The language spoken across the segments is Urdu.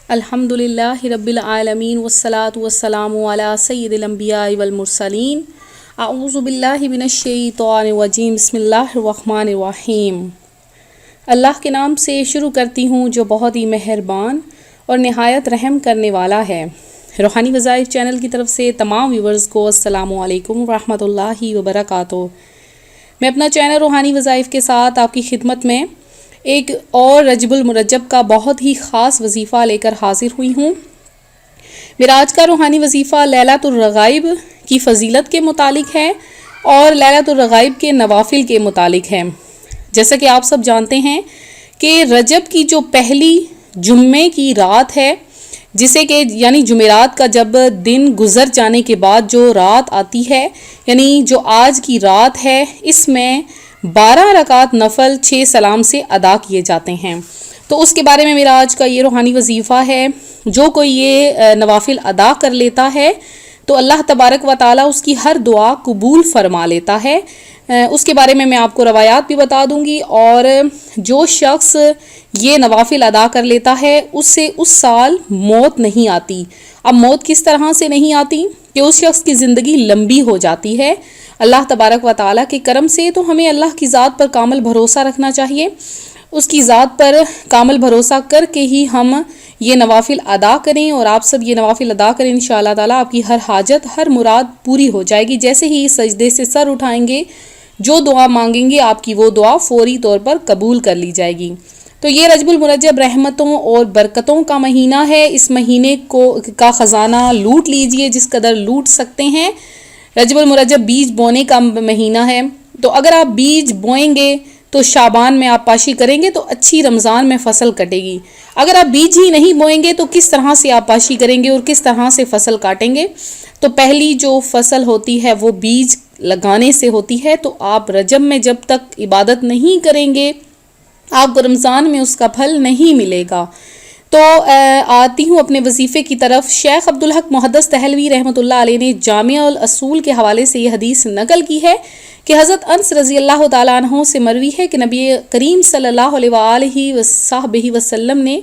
الحمدللہ رب العالمین والصلاة والسلام علی سید الانبیاء والمرسلین اعوذ باللہ من الشیطان الرجیم بسم اللہ الرحمن الرحیم۔ اللہ کے نام سے شروع کرتی ہوں جو بہت ہی مہربان اور نہایت رحم کرنے والا ہے۔ روحانی وظائف چینل کی طرف سے تمام ویورز کو السلام علیکم ورحمۃ اللہ وبرکاتہ۔ میں اپنا چینل روحانی وظائف کے ساتھ آپ کی خدمت میں ایک اور رجب المرجب کا بہت ہی خاص وظیفہ لے کر حاضر ہوئی ہوں۔ میرا آج کا روحانی وظیفہ لیلۃ الرغائب کی فضیلت کے متعلق ہے اور لیلۃ الرغائب کے نوافل کے متعلق ہے۔ جیسا کہ آپ سب جانتے ہیں کہ رجب کی جو پہلی جمعے کی رات ہے، جسے کہ یعنی جمعرات کا جب دن گزر جانے کے بعد جو رات آتی ہے، یعنی جو آج کی رات ہے، اس میں 12 رکعت نفل 6 سلام سے ادا کیے جاتے ہیں۔ تو اس کے بارے میں میرا آج کا یہ روحانی وظیفہ ہے۔ جو کوئی یہ نوافل ادا کر لیتا ہے تو اللہ تبارک و تعالیٰ اس کی ہر دعا قبول فرما لیتا ہے۔ اس کے بارے میں آپ کو روایات بھی بتا دوں گی، اور جو شخص یہ نوافل ادا کر لیتا ہے اس سے اس سال موت نہیں آتی۔ اب موت کس طرح سے نہیں آتی کہ اس شخص کی زندگی لمبی ہو جاتی ہے اللہ تبارک و تعالیٰ کے کرم سے۔ تو ہمیں اللہ کی ذات پر کامل بھروسہ رکھنا چاہیے، اس کی ذات پر کامل بھروسہ کر کے ہی ہم یہ نوافل ادا کریں، اور آپ سب یہ نوافل ادا کریں، انشاءاللہ تعالیٰ آپ کی ہر حاجت ہر مراد پوری ہو جائے گی۔ جیسے ہی سجدے سے سر اٹھائیں گے، جو دعا مانگیں گے آپ کی وہ دعا فوری طور پر قبول کر لی جائے گی۔ تو یہ رجب المرجب رحمتوں اور برکتوں کا مہینہ ہے۔ اس مہینے کا خزانہ لوٹ لیجئے جس قدر لوٹ سکتے ہیں۔ رجب المرجب بیج بونے کا مہینہ ہے، تو اگر آپ بیج بوئیں گے تو شعبان میں آپ پاشی کریں گے تو اچھی رمضان میں فصل کٹے گی۔ اگر آپ بیج ہی نہیں بوئیں گے تو کس طرح سے آپ پاشی کریں گے اور کس طرح سے فصل کاٹیں گے؟ تو پہلی جو فصل ہوتی ہے وہ بیج لگانے سے ہوتی ہے۔ تو آپ رجب میں جب تک عبادت نہیں کریں گے آپ کو رمضان میں اس کا پھل نہیں ملے گا۔ تو آتی ہوں اپنے وظیفے کی طرف۔ شیخ عبدالحق محدث دہلوی رحمۃ اللہ علیہ نے جامع الاصول کے حوالے سے یہ حدیث نقل کی ہے کہ حضرت انس رضی اللہ تعالیٰ عنہ سے مروی ہے کہ نبی کریم صلی اللہ علیہ وآلہ وصحبہ وسلم نے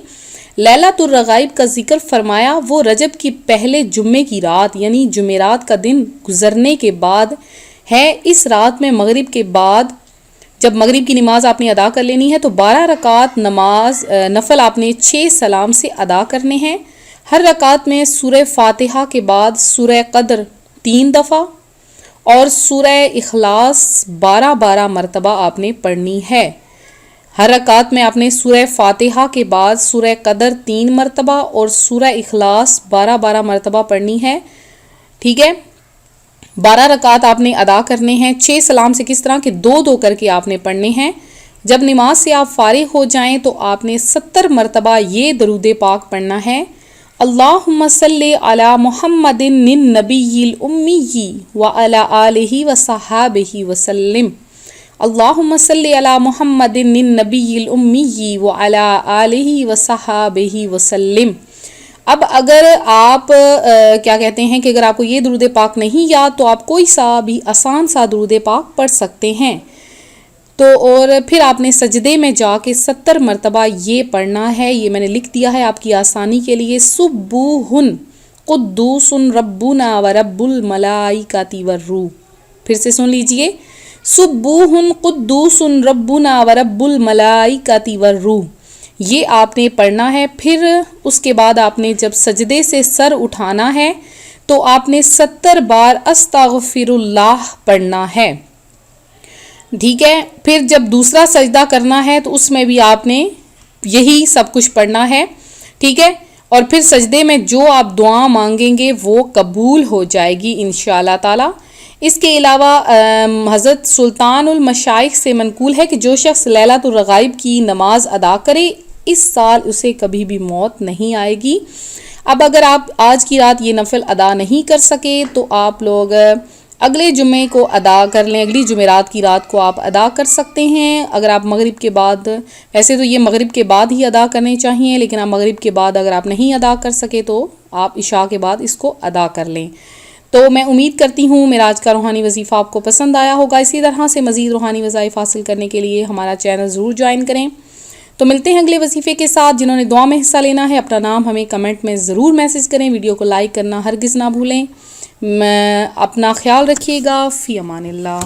لیلۃ الرغائب کا ذکر فرمایا۔ وہ رجب کی پہلے جمعے کی رات یعنی جمعرات کا دن گزرنے کے بعد ہے۔ اس رات میں مغرب کے بعد جب مغرب کی نماز آپ نے ادا کر لینی ہے تو 12 رکعت نفل آپ نے 6 سلام سے ادا کرنے ہیں۔ ہر رکعت میں سورہ فاتحہ کے بعد سورہ قدر 3 دفعہ اور سورہ اخلاص 12 مرتبہ آپ نے پڑھنی ہے۔ ہر رکعت میں آپ نے سورہ فاتحہ کے بعد سورہ قدر 3 مرتبہ اور سورہ اخلاص 12 مرتبہ پڑھنی ہے۔ ٹھیک ہے، 12 رکعت آپ نے ادا کرنے ہیں 6 سلام سے، کس طرح کہ 2 کر کے آپ نے پڑھنے ہیں۔ جب نماز سے آپ فارغ ہو جائیں تو آپ نے 70 مرتبہ یہ درود پاک پڑھنا ہے: اللہم صلی علی محمد النبی الامی وعلی آلہ وصحابہ وسلم۔ اللہم صلی علی محمد النبی الامی وعلی آلہ وصحابہ وسلم۔ اب اگر آپ کیا کہتے ہیں کہ اگر آپ کو یہ درود پاک نہیں یاد تو آپ کوئی سا بھی آسان سا درود پاک پڑھ سکتے ہیں۔ تو اور پھر آپ نے سجدے میں جا کے 70 مرتبہ یہ پڑھنا ہے، یہ میں نے لکھ دیا ہے آپ کی آسانی کے لیے: سبوح قدوس ربنا ورب الملائکۃ والروح۔ پھر سے سن لیجئے: سبوح قدوس ربنا ورب الملائکۃ والروح۔ یہ آپ نے پڑھنا ہے۔ پھر اس کے بعد آپ نے جب سجدے سے سر اٹھانا ہے تو آپ نے 70 بار استغفر اللہ پڑھنا ہے۔ ٹھیک ہے، پھر جب دوسرا سجدہ کرنا ہے تو اس میں بھی آپ نے یہی سب کچھ پڑھنا ہے۔ ٹھیک ہے، اور پھر سجدے میں جو آپ دعا مانگیں گے وہ قبول ہو جائے گی انشاءاللہ تعالی۔ اس کے علاوہ حضرت سلطان المشائخ سے منقول ہے کہ جو شخص لیلۃ الرغائب کی نماز ادا کرے اس سال اسے کبھی بھی موت نہیں آئے گی۔ اب اگر آپ آج کی رات یہ نفل ادا نہیں کر سکے تو آپ لوگ اگلے جمعے کو ادا کر لیں، اگلی جمعرات کی رات کو آپ ادا کر سکتے ہیں۔ اگر آپ مغرب کے بعد، ویسے تو یہ مغرب کے بعد ہی ادا کرنے چاہیے، لیکن آپ مغرب کے بعد اگر آپ نہیں ادا کر سکے تو آپ عشاء کے بعد اس کو ادا کر لیں۔ تو میں امید کرتی ہوں میرا آج کا روحانی وظیفہ آپ کو پسند آیا ہوگا۔ اسی طرح سے مزید روحانی وظائف حاصل کرنے کے لیے ہمارا چینل ضرور جوائن کریں۔ تو ملتے ہیں اگلے وظیفے کے ساتھ. جنہوں نے دعا میں حصہ لینا ہے اپنا نام ہمیں کمنٹ میں ضرور میسج کریں. ویڈیو کو لائک کرنا ہرگز نہ بھولیں. اپنا خیال رکھیے گا. فی امان اللہ.